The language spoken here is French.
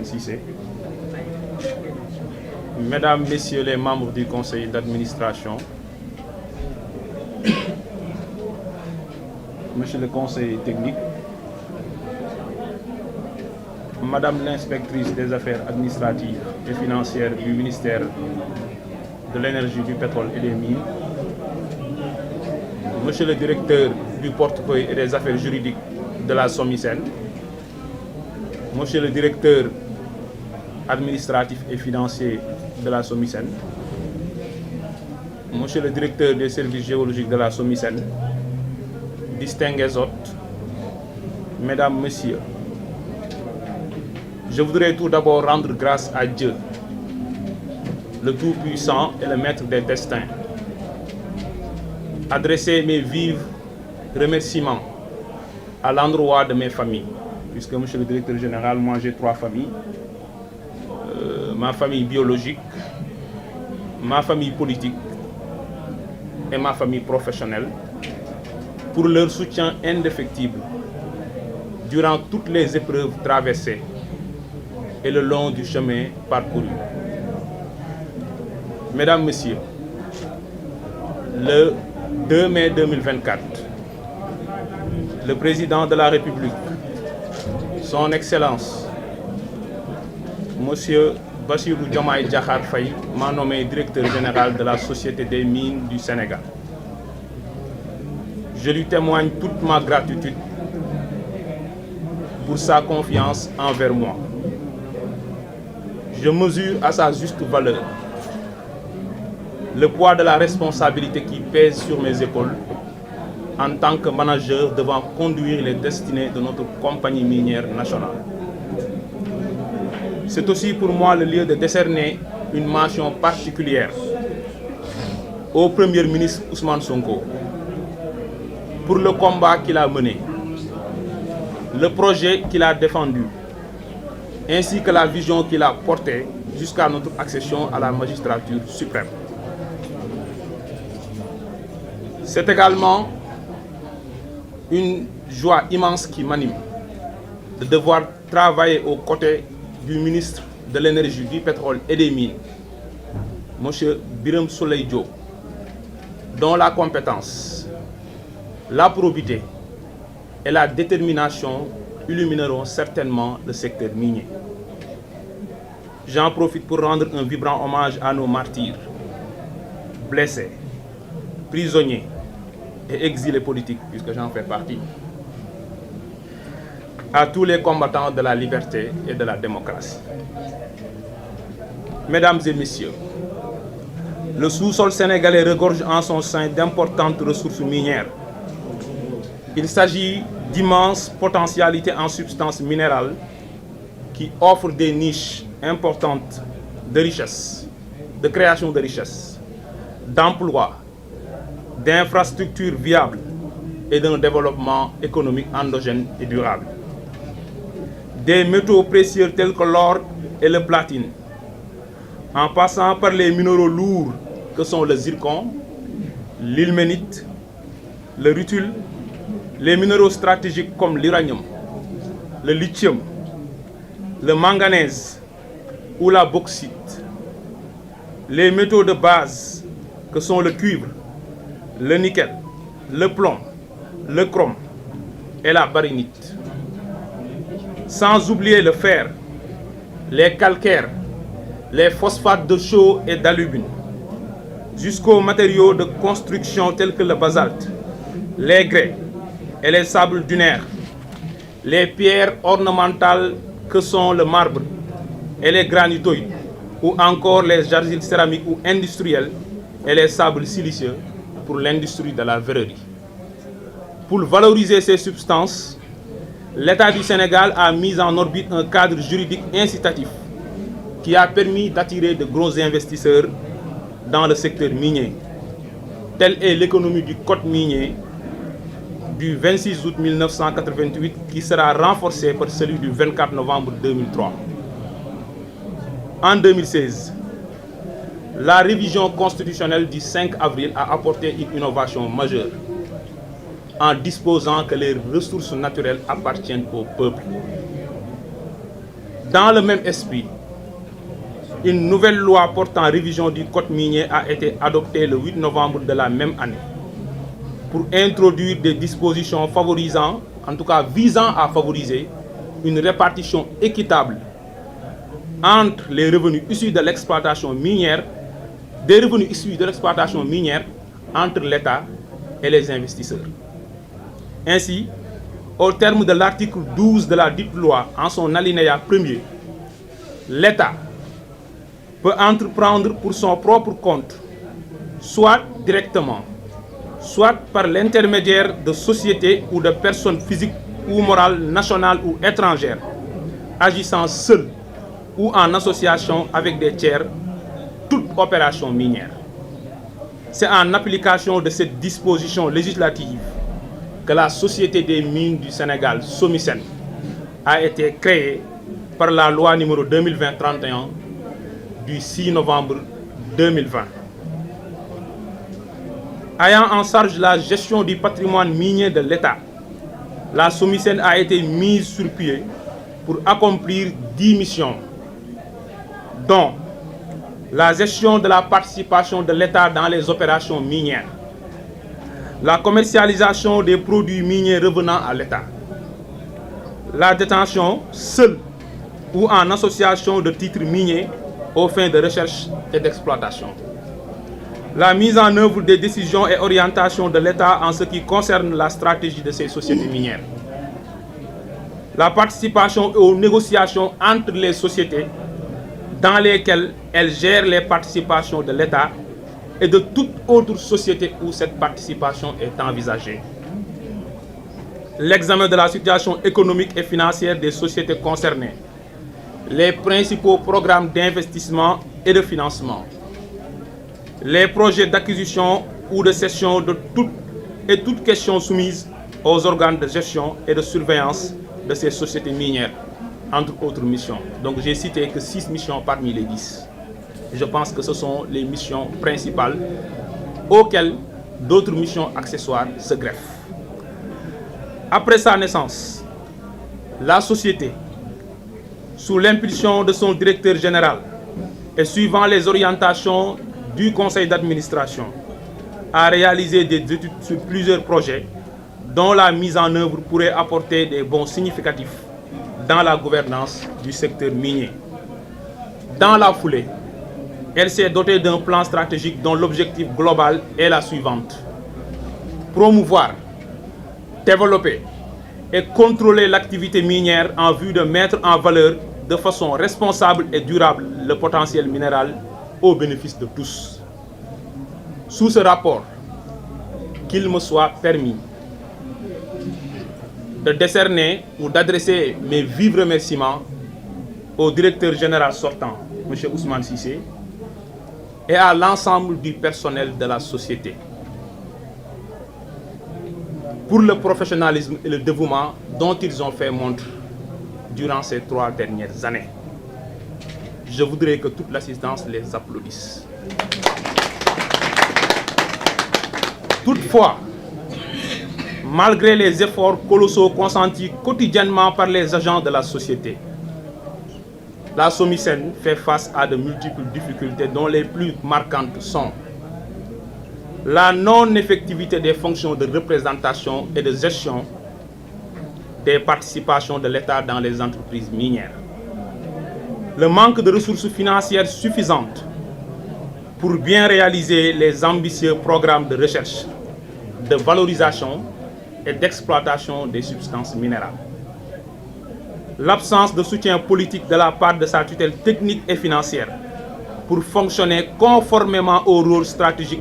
Cissé. Mesdames, Messieurs les membres du conseil d'administration, Monsieur le conseiller technique, Madame l'inspectrice des affaires administratives et financières du ministère de l'énergie, du pétrole et des mines, Monsieur le directeur du portefeuille et des affaires juridiques de la SOMISEN, Monsieur le directeur administratif et financier de la SOMISEN, Monsieur le directeur des services géologiques de la SOMISEN, distingués hôtes, Mesdames, Messieurs, je voudrais tout d'abord rendre grâce à Dieu, le Tout-Puissant et le Maître des destins, adresser mes vifs remerciements à l'endroit de mes familles, puisque Monsieur le directeur général, moi j'ai 3 familles, ma famille biologique, ma famille politique et ma famille professionnelle, pour leur soutien indéfectible durant toutes les épreuves traversées et le long du chemin parcouru. Mesdames, Messieurs, le 2 mai 2024, le président de la République, son Excellence, Monsieur Bassirou Diomaye Diakhar Faye, m'a nommé directeur général de la Société des mines du Sénégal. Je lui témoigne toute ma gratitude pour sa confiance envers moi. Je mesure à sa juste valeur le poids de la responsabilité qui pèse sur mes épaules en tant que manager devant conduire les destinées de notre compagnie minière nationale. C'est aussi pour moi le lieu de décerner une mention particulière au Premier ministre Ousmane Sonko pour le combat qu'il a mené, le projet qu'il a défendu, ainsi que la vision qu'il a portée jusqu'à notre accession à la magistrature suprême. C'est également une joie immense qui m'anime de devoir travailler aux côtés du ministre de l'énergie, du pétrole et des mines, M. Birame Souleye Diop, dont la compétence, la probité et la détermination illumineront certainement le secteur minier. J'en profite pour rendre un vibrant hommage à nos martyrs, blessés, prisonniers et exilés politiques, puisque j'en fais partie, à tous les combattants de la liberté et de la démocratie. Mesdames et Messieurs, le sous-sol sénégalais regorge en son sein d'importantes ressources minières. Il s'agit d'immenses potentialités en substances minérales qui offrent des niches importantes de richesse, de création de richesse, d'emplois, d'infrastructures viables et d'un développement économique endogène et durable. Des métaux précieux tels que l'or et le platine, en passant par les minéraux lourds que sont le zircon, l'ilménite, le rutile, les minéraux stratégiques comme l'uranium, le lithium, le manganèse ou la bauxite, les métaux de base que sont le cuivre, le nickel, le plomb, le chrome et la baryonite. Sans oublier le fer, les calcaires, les phosphates de chaux et d'alumine, jusqu'aux matériaux de construction tels que le basalte, les grès et les sables dunaires, les pierres ornementales que sont le marbre et les granitoïdes, ou encore les argiles céramiques ou industrielles et les sables siliceux pour l'industrie de la verrerie. Pour valoriser ces substances, l'État du Sénégal a mis en orbite un cadre juridique incitatif qui a permis d'attirer de gros investisseurs dans le secteur minier. Telle est l'économie du code minier du 26 août 1988 qui sera renforcée par celui du 24 novembre 2003. En 2016, la révision constitutionnelle du 5 avril a apporté une innovation majeure en disposant que les ressources naturelles appartiennent au peuple. Dans le même esprit, une nouvelle loi portant révision du code minier a été adoptée le 8 novembre de la même année pour introduire des dispositions favorisant, en tout cas visant à favoriser, une répartition équitable entre les revenus issus de l'exploitation minière, entre l'État et les investisseurs. Ainsi, au terme de l'article 12 de la dite loi, en son alinéa 1er, l'État peut entreprendre pour son propre compte, soit directement, soit par l'intermédiaire de sociétés ou de personnes physiques ou morales nationales ou étrangères, agissant seules ou en association avec des tiers, toute opération minière. C'est en application de cette disposition législative que la Société des mines du Sénégal, SOMISEN, a été créée par la loi numéro 2020-31 du 6 novembre 2020. Ayant en charge la gestion du patrimoine minier de l'État, la SOMISEN a été mise sur pied pour accomplir 10 missions, dont la gestion de la participation de l'État dans les opérations minières, la commercialisation des produits miniers revenant à l'État, la détention seule ou en association de titres miniers aux fins de recherche et d'exploitation, la mise en œuvre des décisions et orientations de l'État en ce qui concerne la stratégie de ces sociétés minières, la participation aux négociations entre les sociétés dans lesquelles elles gèrent les participations de l'État et de toute autre société où cette participation est envisagée, l'examen de la situation économique et financière des sociétés concernées, les principaux programmes d'investissement et de financement, les projets d'acquisition ou de cession de toute question soumise aux organes de gestion et de surveillance de ces sociétés minières, entre autres missions. Donc j'ai cité que 6 missions parmi les 10. Je pense que ce sont les missions principales auxquelles d'autres missions accessoires se greffent. Après sa naissance, la société, sous l'impulsion de son directeur général et suivant les orientations du conseil d'administration, a réalisé des études sur plusieurs projets dont la mise en œuvre pourrait apporter des bons significatifs dans la gouvernance du secteur minier. Dans la foulée, elle s'est dotée d'un plan stratégique dont l'objectif global est la suivante: promouvoir, développer et contrôler l'activité minière en vue de mettre en valeur de façon responsable et durable le potentiel minéral au bénéfice de tous. Sous ce rapport, qu'il me soit permis de décerner ou d'adresser mes vifs remerciements au directeur général sortant, M. Ousmane Cissé, et à l'ensemble du personnel de la société pour le professionnalisme et le dévouement dont ils ont fait montre durant ces 3 dernières années. Je voudrais que toute l'assistance les applaudisse. Toutefois, malgré les efforts colossaux consentis quotidiennement par les agents de la société, la SOMISEN fait face à de multiples difficultés dont les plus marquantes sont la non-effectivité des fonctions de représentation et de gestion des participations de l'État dans les entreprises minières, le manque de ressources financières suffisantes pour bien réaliser les ambitieux programmes de recherche, de valorisation et d'exploitation des substances minérales, l'absence de soutien politique de la part de sa tutelle technique et financière pour fonctionner conformément au rôle stratégique